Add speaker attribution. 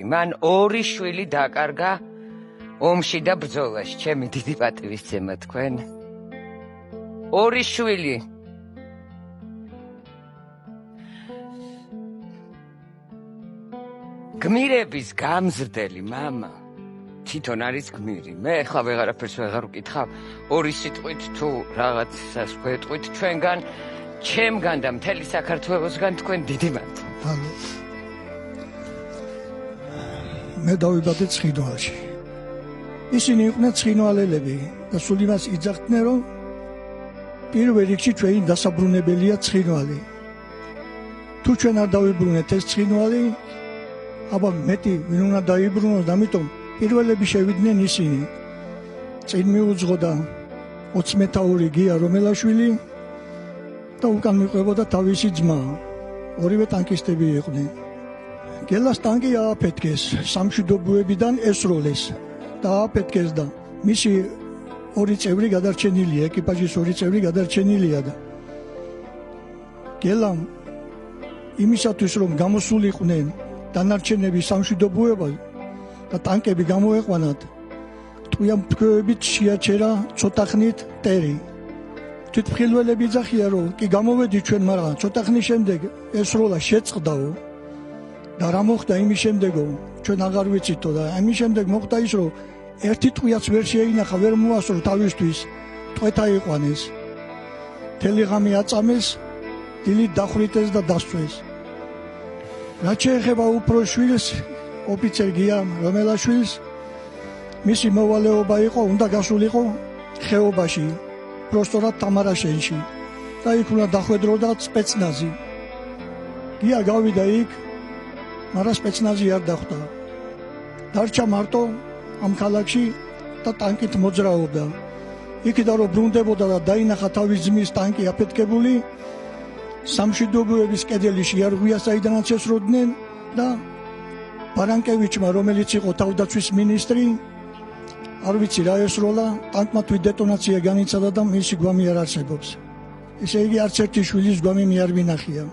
Speaker 1: მან ორი შვილი დაკარგა ომში და ბრძოლაში. ჩემი დიდი პატივისცემა თქვენ. ორი შვილი. გმირების გამზრდელი მამა თვითონ არის გმირი. მე ახლა ვეღარაფერს ვეღარ ვკითხავ. ორი სიტყვით თუ რაღაცას გვეტყვით ჩვენგან, ჩემგან და მთელი საქართველოსგან თქვენ დიდი მადლობა.
Speaker 2: მე დავიბადე ცხინვალში. ისინი იყვნენ ცხინვალელები და სულ იმას იძახდნენ, რომ პირველ რიგში ჩვენი დასაბრუნებელია ცხინვალი. თუ ჩვენ არ დავიბრუნეთ ეს ცხინვალი, აბა მეტი ვინ უნდა დაიბრუნოს და ამიტომ პირველები შევიდნენ ისინი. წინ მიუძღოდა 20 მეთაური გია რომელაშვილი და უკან მიყვებოდა თავისი ძმა. ორივე ტანკისტები იყვნენ. გელას ტანკი ააფეთქეს, სამშვიდობოებიდან ესროლეს და ააფეთქეს და მისი ორი წევრი გადარჩენილია, ეკიპაჟის ორი წევრი გადარჩენილია და გელამ იმისათვის რომ გამოსულიყვნენ დანარჩენები სამშვიდობოება და ტანკები გამოეყვანათ, ტყვიამფრქვევებით შეაჩერა ცოტა ხნით ტერი. თვითმხილველები იძახიან, რომ კი გამოვედი ჩვენ, მაგრამ ცოტა ხნის შემდეგ ესროლა შეწყდაო და რა მოხდა იმის შემდეგო ჩვენ აღარ ვიცითო და ამის შემდეგ მოხდა ის, რომ ერთი ტყვიაც ვერ შეინახა, ვერ მოასრო თავისთვის, ტყვეთა იყვანეს. მთელი ღამე აწამეს, დილით დახვრიტეს და დასწვეს. რაც შეეხება უფროს შვილს, ოფიცერ გია რომელაშვილს, მისი მოვალეობა იყო, უნდა გასულიყო ხეობაში, პროსტორად თამარაშენში და იქ უნდა დახვედროდა სპეცნაზი. გია გავიდა იქ, მაგრამ სპეცნაზი არ დახვდა. დარჩა მარტო ამ ქალაქში და ტანკით მოძრაობდა. იქიდან რომ ბრუნდებოდა და დაინახა თავის ძმის ტანკი აფეთქებული, სამშვიდობოების კედელი შეარღვია, საიდანაც ესროდნენ და ბარანკევიჩმა, რომელიც იყო თავდაცვის მინისტრი, არ ვიცი რა ესროლა, ტანკმა თვით დეტონაცია განიცადა და მისი გვამი არ არსებობს. ესე იგი არც ერთი შვილის გვამი მე არ ვინახია.